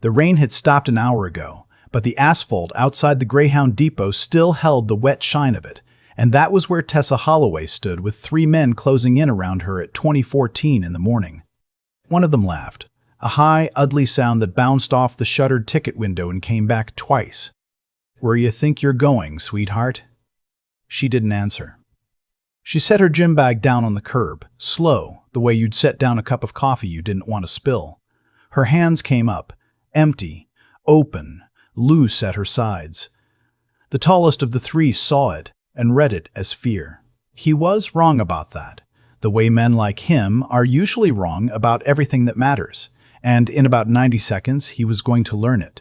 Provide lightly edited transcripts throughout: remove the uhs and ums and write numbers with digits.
The rain had stopped an hour ago, but the asphalt outside the Greyhound depot still held the wet shine of it, and that was where Tessa Holloway stood with 3 men closing in around her at 20:14 in the morning. One of them laughed, a high, ugly sound that bounced off the shuttered ticket window and came back twice. "Where you think you're going, sweetheart?" She didn't answer. She set her gym bag down on the curb, slow, the way you'd set down a cup of coffee you didn't want to spill. Her hands came up, empty, open, loose at her sides. The tallest of the 3 saw it and read it as fear. He was wrong about that, the way men like him are usually wrong about everything that matters, and in about 90 seconds he was going to learn it.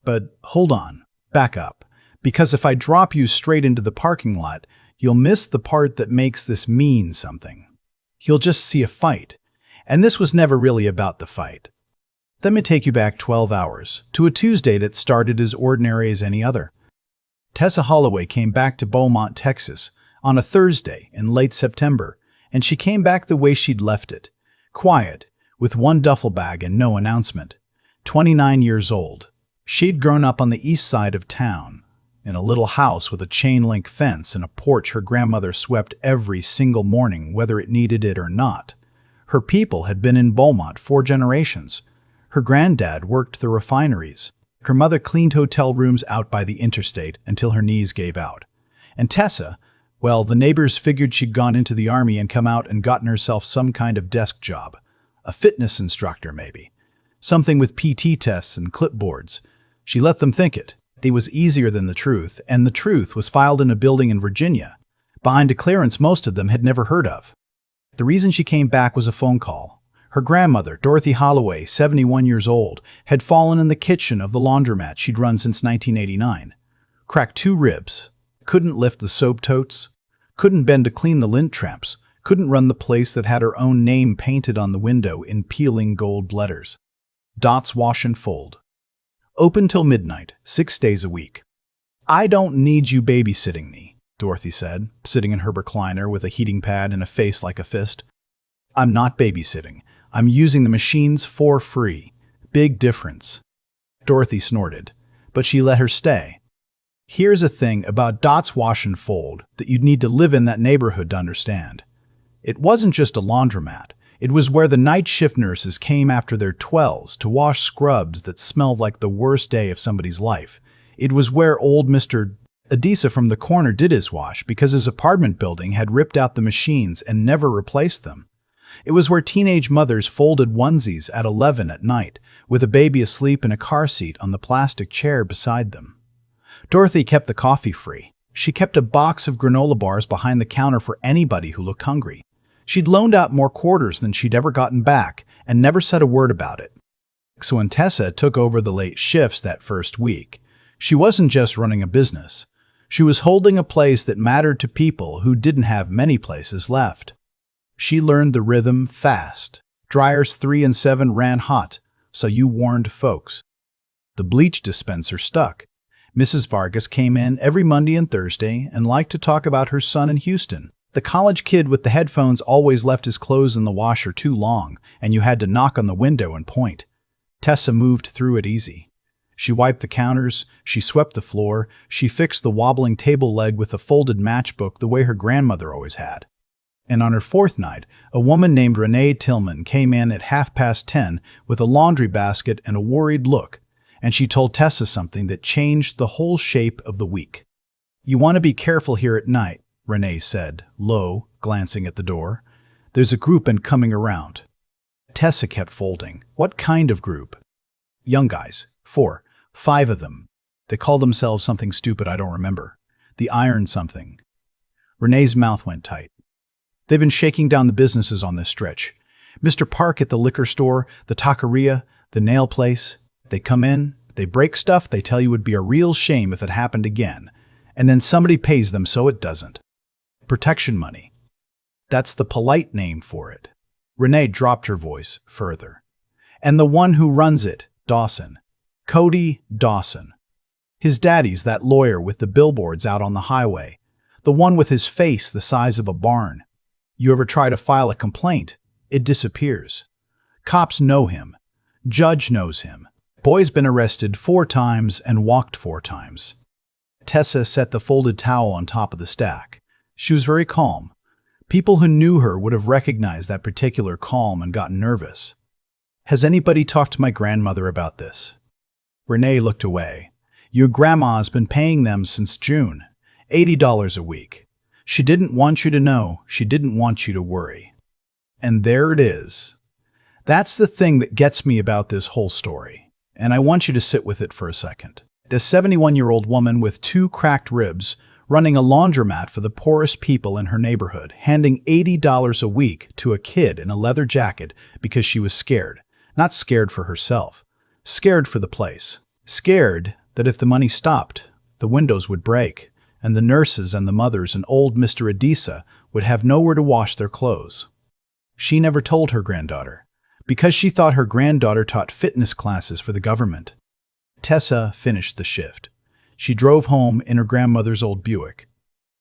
But hold on, back up, because if I drop you straight into the parking lot, you'll miss the part that makes this mean something. You'll just see a fight, and this was never really about the fight. Let me take you back 12 hours, to a Tuesday that started as ordinary as any other. Tessa Holloway came back to Beaumont, Texas, on a Thursday in late September, and she came back the way she'd left it, quiet, with 1 duffel bag and no announcement. 29 years old. She'd grown up on the east side of town, in a little house with a chain-link fence and a porch her grandmother swept every single morning whether it needed it or not. Her people had been in Beaumont 4 generations. Her granddad worked the refineries. Her mother cleaned hotel rooms out by the interstate until her knees gave out. And Tessa, well, the neighbors figured she'd gone into the army and come out and gotten herself some kind of desk job. A fitness instructor, maybe. Something with PT tests and clipboards. She let them think it. It was easier than the truth, and the truth was filed in a building in Virginia, behind a clearance most of them had never heard of. The reason she came back was a phone call. Her grandmother, Dorothy Holloway, 71 years old, had fallen in the kitchen of the laundromat she'd run since 1989. Cracked 2 ribs, couldn't lift the soap totes, couldn't bend to clean the lint traps, couldn't run the place that had her own name painted on the window in peeling gold letters. Dots Wash and Fold. Open till midnight, 6 days a week. "I don't need you babysitting me," Dorothy said, sitting in her recliner with a heating pad and a face like a fist. "I'm not babysitting. I'm using the machines for free. Big difference." Dorothy snorted, but she let her stay. Here's a thing about Dots Wash and Fold that you'd need to live in that neighborhood to understand. It wasn't just a laundromat. It was where the night shift nurses came after their 12s to wash scrubs that smelled like the worst day of somebody's life. It was where old Mr. Adisa from the corner did his wash because his apartment building had ripped out the machines and never replaced them. It was where teenage mothers folded onesies at 11 at night, with a baby asleep in a car seat on the plastic chair beside them. Dorothy kept the coffee free. She kept a box of granola bars behind the counter for anybody who looked hungry. She'd loaned out more quarters than she'd ever gotten back and never said a word about it. So when Tessa took over the late shifts that first week, she wasn't just running a business. She was holding a place that mattered to people who didn't have many places left. She learned the rhythm fast. Dryers 3 and 7 ran hot, so you warned folks. The bleach dispenser stuck. Mrs. Vargas came in every Monday and Thursday and liked to talk about her son in Houston. The college kid with the headphones always left his clothes in the washer too long, and you had to knock on the window and point. Tessa moved through it easy. She wiped the counters, she swept the floor, she fixed the wobbling table leg with a folded matchbook the way her grandmother always had. And on her 4th night, a woman named Reid Tillman came in at 10:30 with a laundry basket and a worried look, and she told Tessa something that changed the whole shape of the week. "You want to be careful here at night," Renee said, low, glancing at the door. "There's a group and coming around." Tessa kept folding. "What kind of group?" "Young guys. 4, 5 of them. They call themselves something stupid I don't remember. The Iron something." Renee's mouth went tight. "They've been shaking down the businesses on this stretch. Mr. Park at the liquor store, the taqueria, the nail place. They come in, they break stuff they tell you would be a real shame if it happened again, and then somebody pays them so it doesn't. Protection money. That's the polite name for it." Renee dropped her voice further. "And the one who runs it, Dawson. Cody Dawson. His daddy's that lawyer with the billboards out on the highway, the one with his face the size of a barn. You ever try to file a complaint, it disappears. Cops know him. Judge knows him. Boy's been arrested 4 times and walked 4 times. Tessa set the folded towel on top of the stack. She was very calm. People who knew her would have recognized that particular calm and gotten nervous. Has anybody talked to my grandmother about this? Renee looked away. Your grandma's been paying them since June. $80 a week. She didn't want you to know. She didn't want you to worry. And there it is. That's the thing that gets me about this whole story. And I want you to sit with it for a second. This 71-year-old woman with 2 cracked ribs running a laundromat for the poorest people in her neighborhood, handing $80 a week to a kid in a leather jacket because she was scared. Not scared for herself. Scared for the place. Scared that if the money stopped, the windows would break, and the nurses and the mothers and old Mr. Adisa would have nowhere to wash their clothes. She never told her granddaughter, because she thought her granddaughter taught fitness classes for the government. Tessa finished the shift. She drove home in her grandmother's old Buick.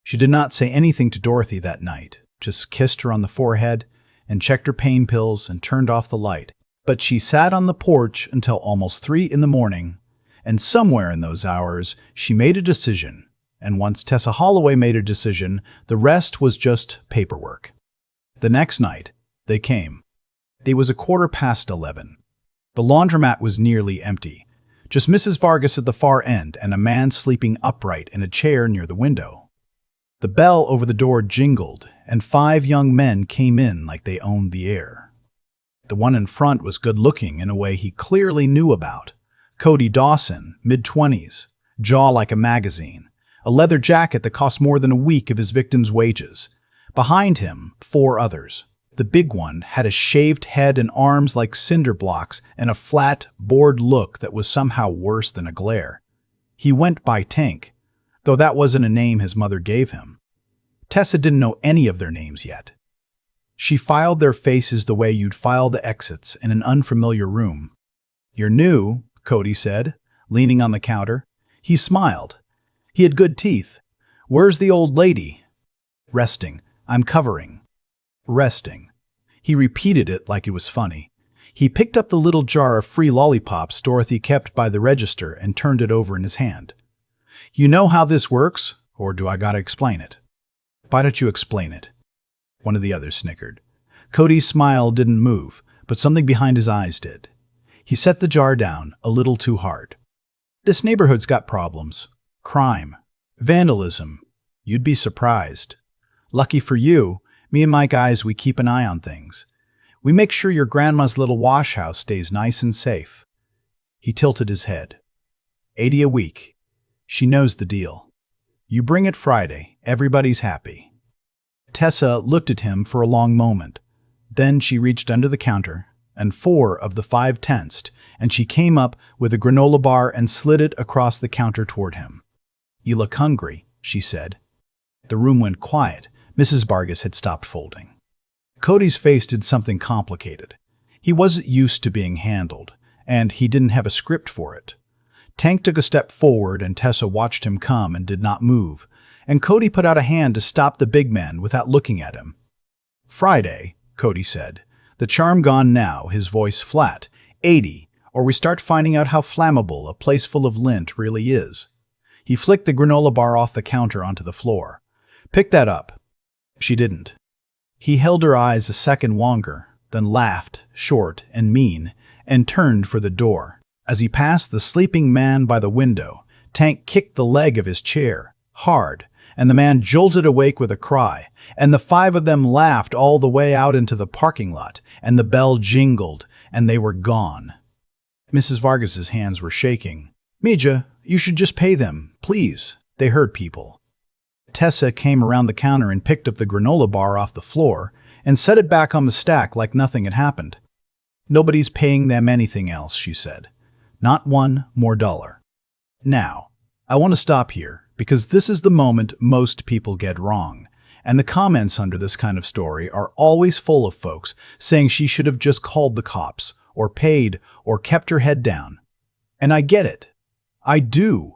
She did not say anything to Dorothy that night, just kissed her on the forehead and checked her pain pills and turned off the light. But she sat on the porch until almost 3 in the morning, and somewhere in those hours she made a decision. And once Tessa Holloway made a decision, the rest was just paperwork. The next night, they came. It was 11:15. The laundromat was nearly empty. Just Mrs. Vargas at the far end and a man sleeping upright in a chair near the window. The bell over the door jingled, and 5 young men came in like they owned the air. The one in front was good-looking in a way he clearly knew about. Cody Dawson, mid-20s, jaw like a magazine, a leather jacket that cost more than a week of his victim's wages. Behind him, 4 others. The big one had a shaved head and arms like cinder blocks and a flat, bored look that was somehow worse than a glare. He went by Tank, though that wasn't a name his mother gave him. Tessa didn't know any of their names yet. She filed their faces the way you'd file the exits in an unfamiliar room. "You're new," Cody said, leaning on the counter. He smiled. He had good teeth. "Where's the old lady?" "Resting. I'm covering." Resting. He repeated it like it was funny. He picked up the little jar of free lollipops Dorothy kept by the register and turned it over in his hand. "You know how this works, or do I gotta explain it?" "Why don't you explain it?" One of the others snickered. Cody's smile didn't move, but something behind his eyes did. He set the jar down a little too hard. "This neighborhood's got problems. Crime. Vandalism. You'd be surprised. Lucky for you, me and my guys, we keep an eye on things. We make sure your grandma's little wash house stays nice and safe." He tilted his head. "$80 a week. She knows the deal. You bring it Friday, everybody's happy." Tessa looked at him for a long moment. Then she reached under the counter, and 4 of the 5 tensed, and she came up with a granola bar and slid it across the counter toward him. "You look hungry," she said. The room went quiet. Mrs. Vargas had stopped folding. Cody's face did something complicated. He wasn't used to being handled, and he didn't have a script for it. Tank took a step forward, and Tessa watched him come and did not move, and Cody put out a hand to stop the big man without looking at him. "Friday," Cody said. The charm gone now, his voice flat. "$80, or we start finding out how flammable a place full of lint really is." He flicked the granola bar off the counter onto the floor. "Pick that up." She didn't. He held her eyes a second longer, then laughed, short and mean, and turned for the door. As he passed the sleeping man by the window, Tank kicked the leg of his chair, hard, and the man jolted awake with a cry, and the 5 of them laughed all the way out into the parking lot, and the bell jingled, and they were gone. Mrs. Vargas's hands were shaking. "Mija, you should just pay them, please." They heard people. Tessa came around the counter and picked up the granola bar off the floor and set it back on the stack like nothing had happened. "Nobody's paying them anything else," she said. "Not $1 more. Now, I want to stop here because this is the moment most people get wrong, and the comments under this kind of story are always full of folks saying she should have just called the cops or paid or kept her head down. And I get it. I do.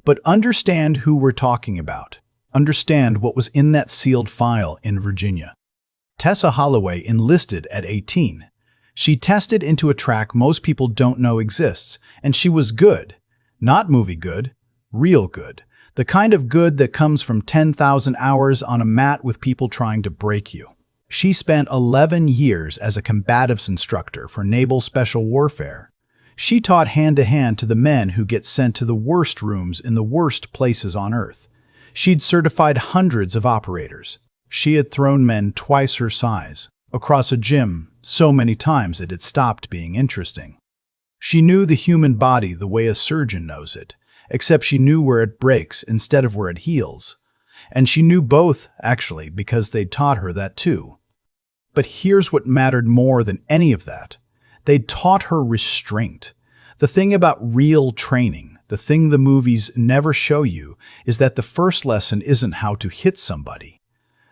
But understand who we're talking about. Understand what was in that sealed file in Virginia. Tessa Holloway enlisted at 18. She tested into a track most people don't know exists, and she was good. Not movie good, real good. The kind of good that comes from 10,000 hours on a mat with people trying to break you. She spent 11 years as a combatives instructor for naval special warfare. She taught hand-to-hand to the men who get sent to the worst rooms in the worst places on Earth. She'd certified hundreds of operators. She had thrown men twice her size across a gym so many times it had stopped being interesting. She knew the human body the way a surgeon knows it, except she knew where it breaks instead of where it heals. And she knew both, actually, because they'd taught her that too. But here's what mattered more than any of that. They'd taught her restraint. The thing about real training, the thing the movies never show you, is that the first lesson isn't how to hit somebody.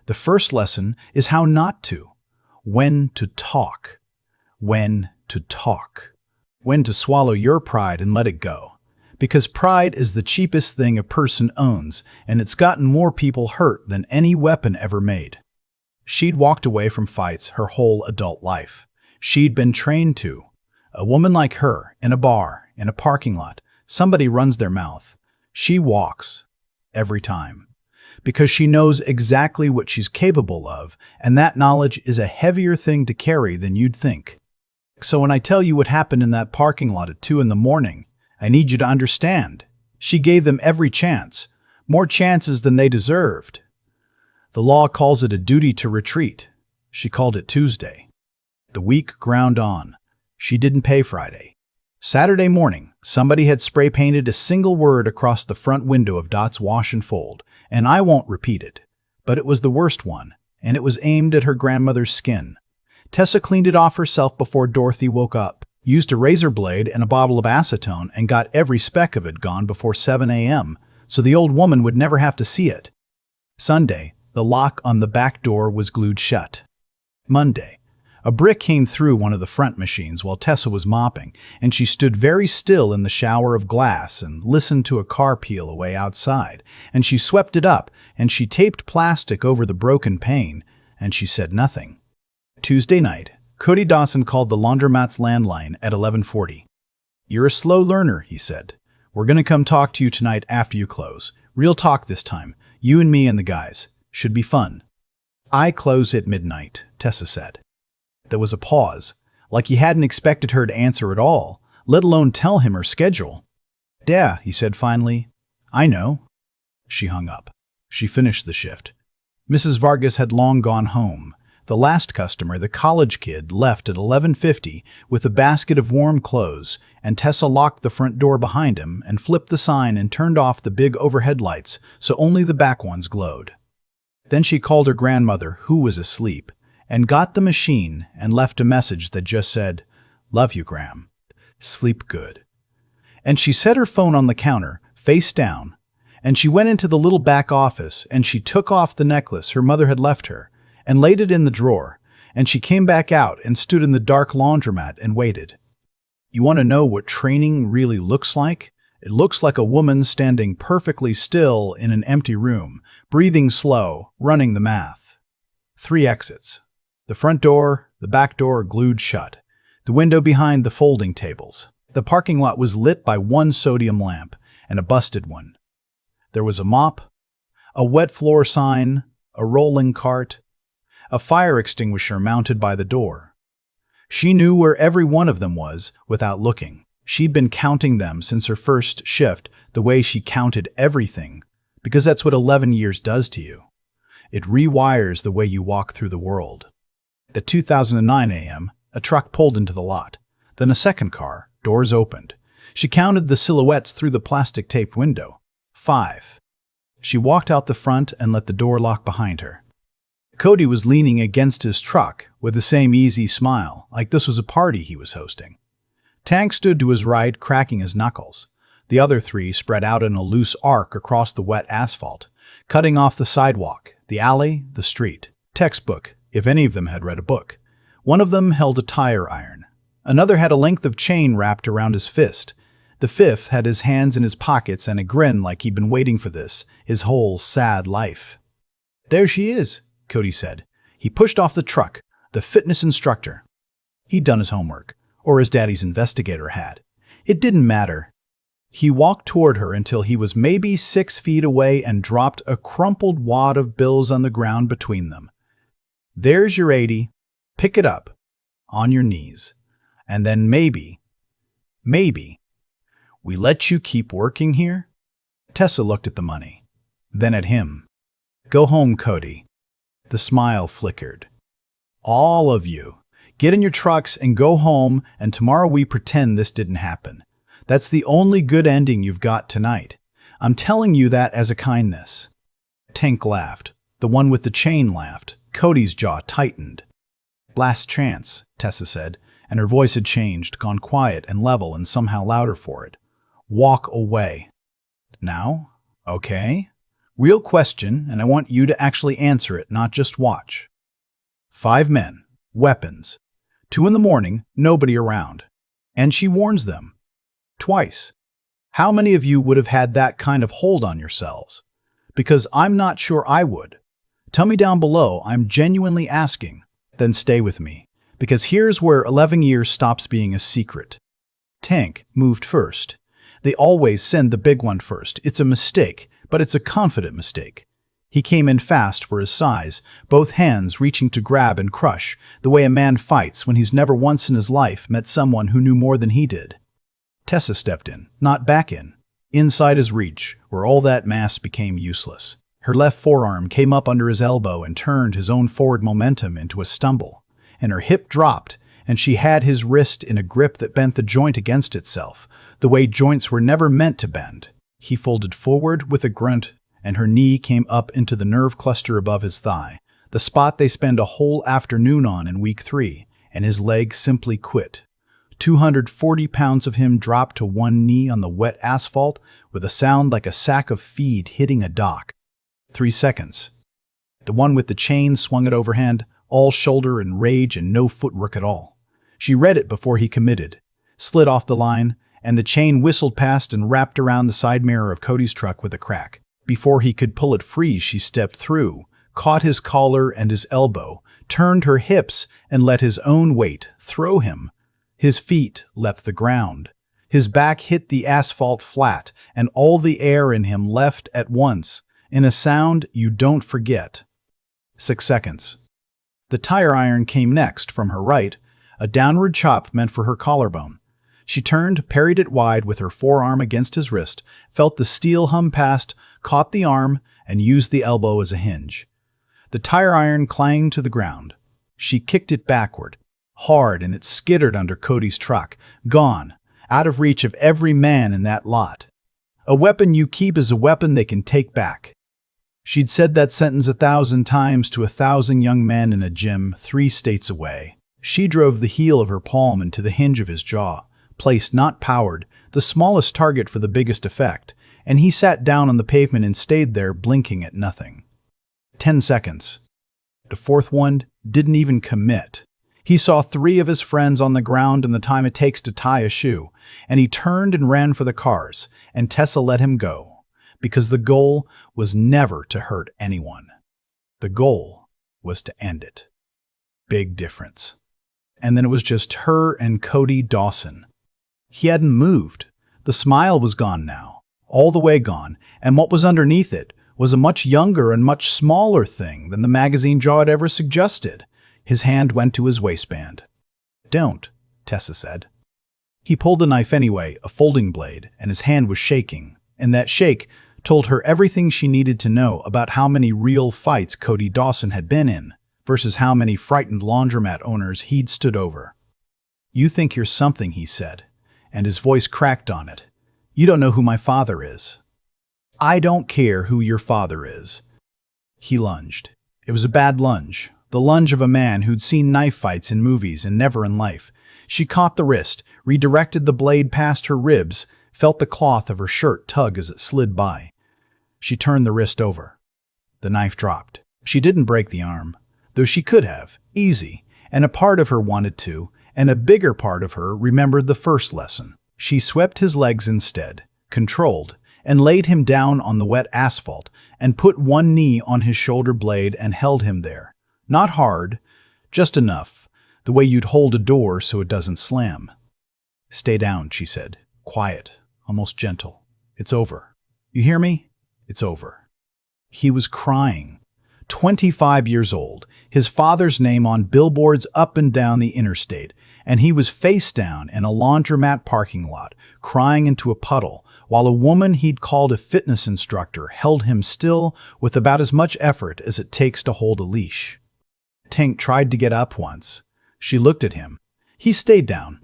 The first lesson is how not to. When to talk. When to talk. When to swallow your pride and let it go. Because pride is the cheapest thing a person owns, and it's gotten more people hurt than any weapon ever made. She'd walked away from fights her whole adult life. She'd been trained to. A woman like her, in a bar, in a parking lot, somebody runs their mouth. She walks. Every time. Because she knows exactly what she's capable of, and that knowledge is a heavier thing to carry than you'd think. So when I tell you what happened in that parking lot at 2 in the morning, I need you to understand. She gave them every chance, more chances than they deserved. The law calls it a duty to retreat. She called it Tuesday. The week ground on. She didn't pay Friday. Saturday morning, somebody had spray painted a single word across the front window of Dot's Wash and Fold, and I won't repeat it. But it was the worst one, and it was aimed at her grandmother's skin. Tessa cleaned it off herself before Dorothy woke up, used a razor blade and a bottle of acetone, and got every speck of it gone before 7 a.m., so the old woman would never have to see it. Sunday, the lock on the back door was glued shut. Monday, a brick came through one of the front machines while Tessa was mopping, and she stood very still in the shower of glass and listened to a car peel away outside, and she swept it up, and she taped plastic over the broken pane, and she said nothing. Tuesday night, Cody Dawson called the Laundromat's landline at 11:40. "You're a slow learner," he said. "We're going to come talk to you tonight after you close. Real talk this time. You and me and the guys. Should be fun." "I close at midnight," Tessa said. There was a pause, like he hadn't expected her to answer at all, let alone tell him her schedule. "Yeah," he said finally. "I know." She hung up. She finished the shift. Mrs. Vargas had long gone home. The last customer, the college kid, left at 11:50 with a basket of warm clothes, and Tessa locked the front door behind him and flipped the sign and turned off the big overhead lights so only the back ones glowed. Then she called her grandmother, who was asleep, and got the machine and left a message that just said, "Love you, Gram. Sleep good." And she set her phone on the counter, face down, and she went into the little back office and she took off the necklace her mother had left her and laid it in the drawer, and she came back out and stood in the dark laundromat and waited. You want to know what training really looks like? It looks like a woman standing perfectly still in an empty room, breathing slow, running the math. 3 exits. The front door, the back door glued shut. The window behind the folding tables. The parking lot was lit by 1 sodium lamp, and a busted one. There was a mop, a wet floor sign, a rolling cart, a fire extinguisher mounted by the door. She knew where every one of them was without looking. She'd been counting them since her first shift the way she counted everything, because that's what 11 years does to you. It rewires the way you walk through the world. At 2009 a.m., a truck pulled into the lot. Then a second car, doors opened. She counted the silhouettes through the plastic taped window. 5. She walked out the front and let the door lock behind her. Cody was leaning against his truck with the same easy smile, like this was a party he was hosting. Tank stood to his right, cracking his knuckles. The other 3 spread out in a loose arc across the wet asphalt, cutting off the sidewalk, the alley, the street. Textbook, if any of them had read a book. One of them held a tire iron. Another had a length of chain wrapped around his fist. The 5th had his hands in his pockets and a grin like he'd been waiting for this, his whole sad life. "There she is," Cody said. He pushed off the truck, the fitness instructor. He'd done his homework, or his daddy's investigator had. It didn't matter. He walked toward her until he was maybe 6 feet away and dropped a crumpled wad of bills on the ground between them. "There's your 80. Pick it up. On your knees. And then maybe, we let you keep working here?" Tessa looked at the money, then at him. "Go home, Cody." The smile flickered. "All of you. Get in your trucks and go home, and tomorrow we pretend this didn't happen. That's the only good ending you've got tonight. I'm telling you that as a kindness." Tank laughed. The one with the chain laughed. Cody's jaw tightened. "Last chance," Tessa said, and her voice had changed, gone quiet and level and somehow louder for it. "Walk away. Now? Okay? Real question, and I want you to actually answer it, not just watch. 5 men. Weapons. 2 in the morning, nobody around. And she warns them. Twice. How many of you would have had that kind of hold on yourselves? Because I'm not sure I would. Tell me down below, I'm genuinely asking. Then stay with me. Because here's where 11 years stops being a secret." Tank moved first. They always send the big one first. It's a mistake, but it's a confident mistake. He came in fast for his size, both hands reaching to grab and crush, the way a man fights when he's never once in his life met someone who knew more than he did. Tessa stepped in, not back in, inside his reach, where all that mass became useless. Her left forearm came up under his elbow and turned his own forward momentum into a stumble, and her hip dropped, and she had his wrist in a grip that bent the joint against itself, the way joints were never meant to bend. He folded forward with a grunt, and her knee came up into the nerve cluster above his thigh, the spot they spend a whole afternoon on in week 3, and his leg simply quit. 240 pounds of him dropped to one knee on the wet asphalt with a sound like a sack of feed hitting a dock. 3 seconds. The one with the chain swung it overhand, all shoulder and rage and no footwork at all. She read it before he committed, slid off the line, and the chain whistled past and wrapped around the side mirror of Cody's truck with a crack. Before he could pull it free, she stepped through, caught his collar and his elbow, turned her hips, and let his own weight throw him. His feet left the ground. His back hit the asphalt flat, and all the air in him left at once, in a sound you don't forget. 6 seconds. The tire iron came next from her right, a downward chop meant for her collarbone. She turned, parried it wide with her forearm against his wrist, felt the steel hum past, caught the arm, and used the elbow as a hinge. The tire iron clanged to the ground. She kicked it backward, hard, and it skittered under Cody's truck, gone, out of reach of every man in that lot. A weapon you keep is a weapon they can take back. She'd said that sentence 1,000 times to 1,000 young men in a gym 3 states away. She drove the heel of her palm into the hinge of his jaw, placed not powered, the smallest target for the biggest effect, and he sat down on the pavement and stayed there blinking at nothing. 10 seconds. The 4th one didn't even commit. He saw 3 of his friends on the ground in the time it takes to tie a shoe, and he turned and ran for the cars, and Tessa let him go, because the goal was never to hurt anyone. The goal was to end it. Big difference. And then it was just her and Cody Dawson. He hadn't moved. The smile was gone now, all the way gone, and what was underneath it was a much younger and much smaller thing than the magazine jaw had ever suggested. His hand went to his waistband. "Don't," Tessa said. He pulled the knife anyway, a folding blade, and his hand was shaking, and that shake told her everything she needed to know about how many real fights Cody Dawson had been in versus how many frightened laundromat owners he'd stood over. "You think you're something," he said, and his voice cracked on it. "You don't know who my father is." "I don't care who your father is." He lunged. It was a bad lunge, the lunge of a man who'd seen knife fights in movies and never in life. She caught the wrist, redirected the blade past her ribs, felt the cloth of her shirt tug as it slid by. She turned the wrist over. The knife dropped. She didn't break the arm, though she could have, easy, and a part of her wanted to, and a bigger part of her remembered the first lesson. She swept his legs instead, controlled, and laid him down on the wet asphalt, and put one knee on his shoulder blade and held him there. Not hard, just enough. The way you'd hold a door so it doesn't slam. Stay down, she said. Quiet, almost gentle. It's over. You hear me? It's over. He was crying. 25 years old, his father's name on billboards up and down the interstate, and he was face down in a laundromat parking lot, crying into a puddle, while a woman he'd called a fitness instructor held him still with about as much effort as it takes to hold a leash. Tink tried to get up once. She looked at him. He stayed down.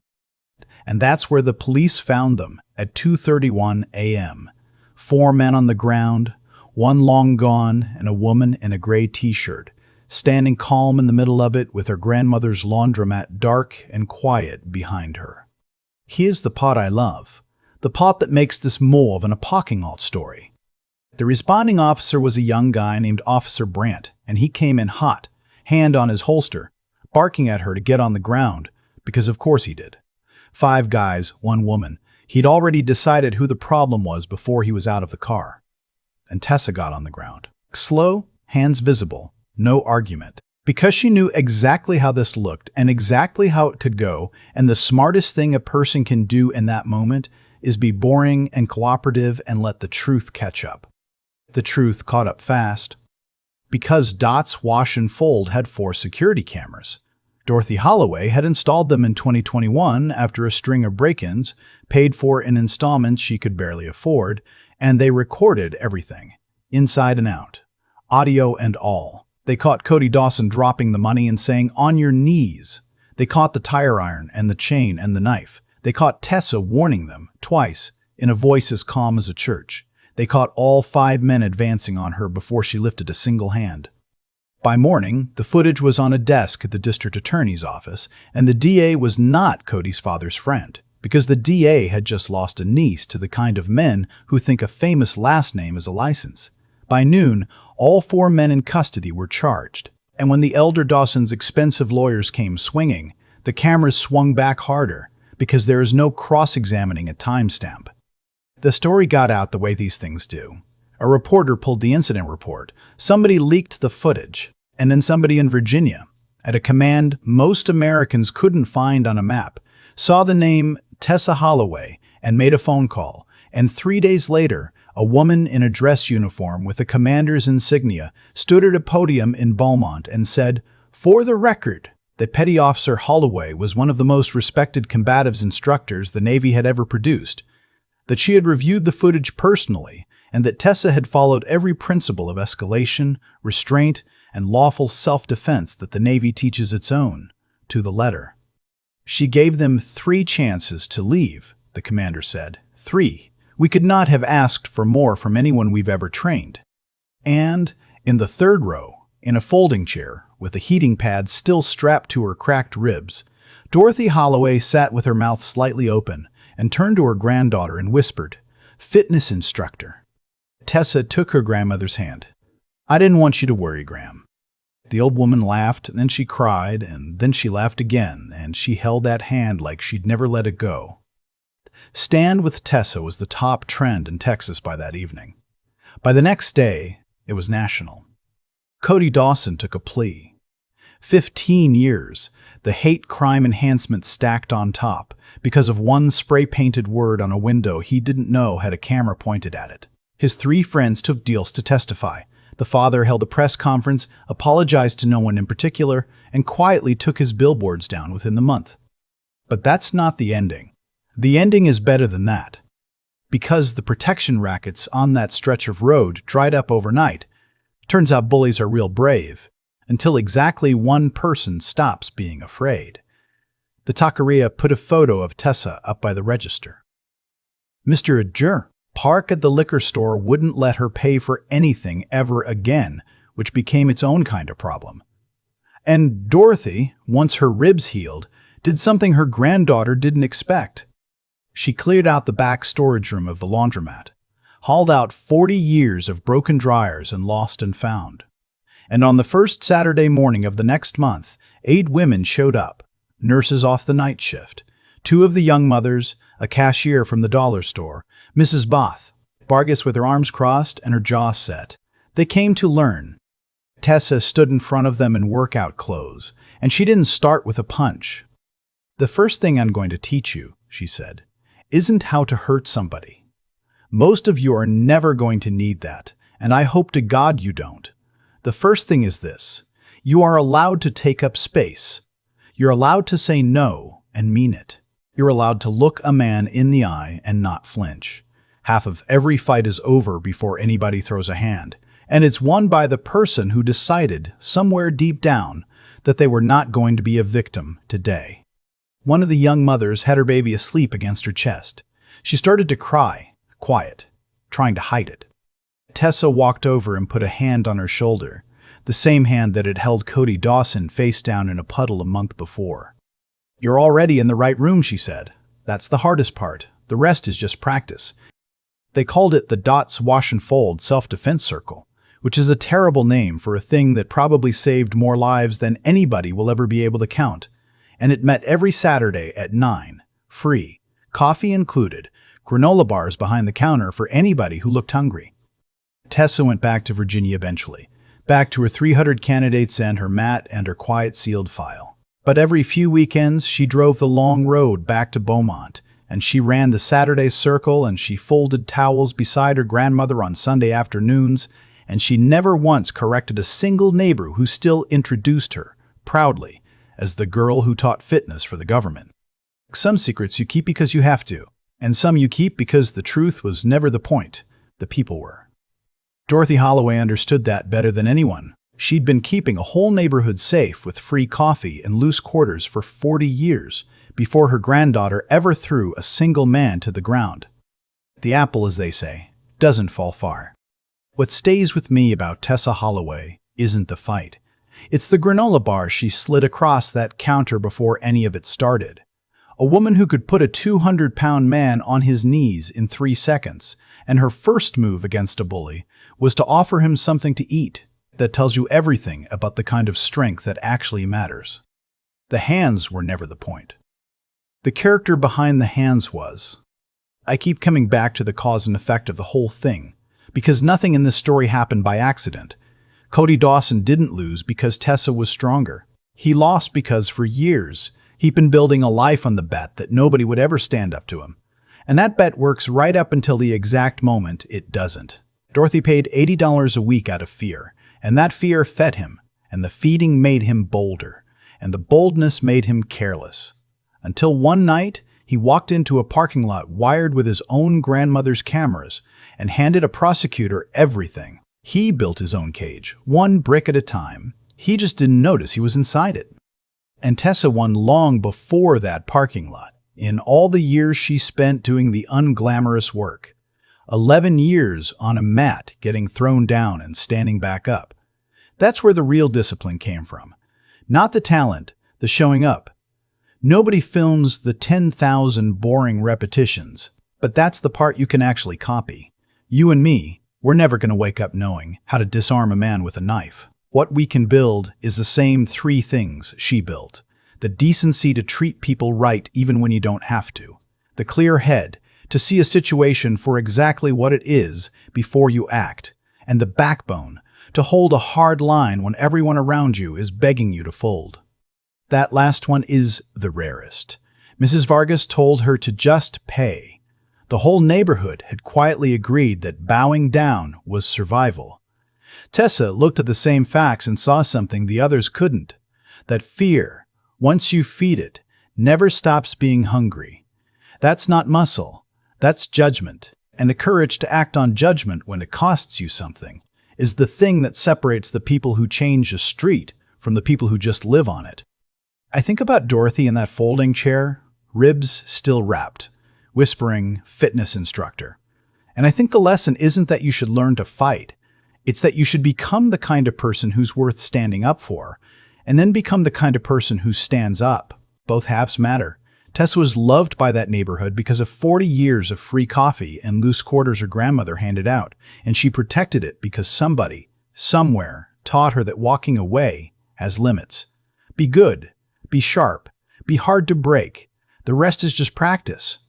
And that's where the police found them, at 2:31 a.m. 4 men on the ground, one long gone, and a woman in a gray t-shirt, standing calm in the middle of it with her grandmother's laundromat dark and quiet behind her. Here's the part I love, the part that makes this more of an parking lot story. The responding officer was a young guy named Officer Brandt, and he came in hot, hand on his holster, barking at her to get on the ground, because of course he did. 5 guys, 1 woman. He'd already decided who the problem was before he was out of the car. And Tessa got on the ground. Slow, hands visible, no argument. Because she knew exactly how this looked and exactly how it could go, and the smartest thing a person can do in that moment is be boring and cooperative and let the truth catch up. The truth caught up fast. Because Dots Wash and Fold had 4 security cameras. Dorothy Holloway had installed them in 2021 after a string of break-ins, paid for in installments she could barely afford, and they recorded everything, inside and out, audio and all. They caught Cody Dawson dropping the money and saying, "On your knees." They caught the tire iron and the chain and the knife. They caught Tessa warning them, twice, in a voice as calm as a church. They caught all 5 men advancing on her before she lifted a single hand. By morning, the footage was on a desk at the district attorney's office, and the DA was not Cody's father's friend, because the DA had just lost a niece to the kind of men who think a famous last name is a license. By noon, all 4 men in custody were charged, and when the elder Dawson's expensive lawyers came swinging, the cameras swung back harder, because there is no cross-examining a timestamp. The story got out the way these things do. A reporter pulled the incident report, somebody leaked the footage, and then somebody in Virginia, at a command most Americans couldn't find on a map, saw the name Tessa Holloway and made a phone call, and 3 days later, a woman in a dress uniform with a commander's insignia stood at a podium in Beaumont and said, "For the record," that Petty Officer Holloway was one of the most respected combatives instructors the Navy had ever produced, that she had reviewed the footage personally, and that Tessa had followed every principle of escalation, restraint, and lawful self-defense that the Navy teaches its own, to the letter. She gave them 3 chances to leave, the commander said. 3. We could not have asked for more from anyone we've ever trained. And, in the 3rd row, in a folding chair, with a heating pad still strapped to her cracked ribs, Dorothy Holloway sat with her mouth slightly open and turned to her granddaughter and whispered, "Fitness instructor." Tessa took her grandmother's hand. "I didn't want you to worry, Gram." The old woman laughed, and then she cried, and then she laughed again, and she held that hand like she'd never let it go. Stand with Tessa was the top trend in Texas by that evening. By the next day, it was national. Cody Dawson took a plea. 15 years, the hate crime enhancement stacked on top, because of one spray-painted word on a window he didn't know had a camera pointed at it. His 3 friends took deals to testify. The father held a press conference, apologized to no one in particular, and quietly took his billboards down within the month. But that's not the ending. The ending is better than that. Because the protection rackets on that stretch of road dried up overnight, turns out bullies are real brave, until exactly one person stops being afraid. The taqueria put a photo of Tessa up by the register. Mr. Adjur, Park at the liquor store wouldn't let her pay for anything ever again, which became its own kind of problem. And Dorothy, once her ribs healed, did something her granddaughter didn't expect. She cleared out the back storage room of the laundromat, hauled out 40 years of broken dryers and lost and found. And on the first Saturday morning of the next month, 8 women showed up, nurses off the night shift, 2 of the young mothers, a cashier from the dollar store, Mrs. Both, Vargas with her arms crossed and her jaw set. They came to learn. Tessa stood in front of them in workout clothes, And she didn't start with a punch. "The first thing I'm going to teach you," she said, "isn't how to hurt somebody. Most of you are never going to need that, and I hope to God you don't. The first thing is this: you are allowed to take up space. You're allowed to say no and mean it. You're allowed to look a man in the eye and not flinch. Half of every fight is over before anybody throws a hand, and it's won by the person who decided, somewhere deep down, that they were not going to be a victim today." One of the young mothers had her baby asleep against her chest. She started to cry, quiet, trying to hide it. Tessa walked over and put a hand on her shoulder, the same hand that had held Cody Dawson face down in a puddle a month before. "You're already in the right room," she said. "That's the hardest part. The rest is just practice." They called it the Dots Wash and Fold Self-Defense Circle, which is a terrible name for a thing that probably saved more lives than anybody will ever be able to count. And it met every Saturday at 9, free, coffee included, granola bars behind the counter for anybody who looked hungry. Tessa went back to Virginia eventually, back to her 300 candidates and her mat and her quiet sealed file. But every few weekends, she drove the long road back to Beaumont, and she ran the Saturday circle, and she folded towels beside her grandmother on Sunday afternoons, and she never once corrected a single neighbor who still introduced her, proudly, as the girl who taught fitness for the government. Some secrets you keep because you have to, and some you keep because the truth was never the point, the people were. Dorothy Holloway understood that better than anyone. She'd been keeping a whole neighborhood safe with free coffee and loose quarters for 40 years before her granddaughter ever threw a single man to the ground. The apple, as they say, doesn't fall far. What stays with me about Tessa Holloway isn't the fight. It's the granola bar she slid across that counter before any of it started. A woman who could put a 200-pound man on his knees in 3 seconds, and her first move against a bully was to offer him something to eat. That tells you everything about the kind of strength that actually matters. The hands were never the point. The character behind the hands was. I keep coming back to the cause and effect of the whole thing, because nothing in this story happened by accident. Cody Dawson didn't lose because Tessa was stronger. He lost because for years he'd been building a life on the bet that nobody would ever stand up to him. And that bet works right up until the exact moment it doesn't. Dorothy paid $80 a week out of fear. And that fear fed him, and the feeding made him bolder, and the boldness made him careless. Until one night, he walked into a parking lot wired with his own grandmother's cameras and handed a prosecutor everything. He built his own cage, one brick at a time. He just didn't notice he was inside it. And Tessa won long before that parking lot, in all the years she spent doing the unglamorous work. 11 years on a mat getting thrown down and standing back up. That's where the real discipline came from. Not the talent, the showing up. Nobody films the 10,000 boring repetitions, but that's the part you can actually copy. You and me, we're never going to wake up knowing how to disarm a man with a knife. What we can build is the same 3 things she built. The decency to treat people right even when you don't have to. The clear head, to see a situation for exactly what it is before you act, and the backbone, to hold a hard line when everyone around you is begging you to fold. That last one is the rarest. Mrs. Vargas told her to just pay. The whole neighborhood had quietly agreed that bowing down was survival. Tessa looked at the same facts and saw something the others couldn't. That fear, once you feed it, never stops being hungry. That's not muscle. That's judgment, and the courage to act on judgment when it costs you something is the thing that separates the people who change a street from the people who just live on it. I think about Dorothy in that folding chair, ribs still wrapped, whispering, "Fitness instructor." And I think the lesson isn't that you should learn to fight. It's that you should become the kind of person who's worth standing up for, and then become the kind of person who stands up. Both halves matter. Tessa was loved by that neighborhood because of 40 years of free coffee and loose quarters her grandmother handed out, and she protected it because somebody, somewhere, taught her that walking away has limits. Be good, be sharp, be hard to break. The rest is just practice.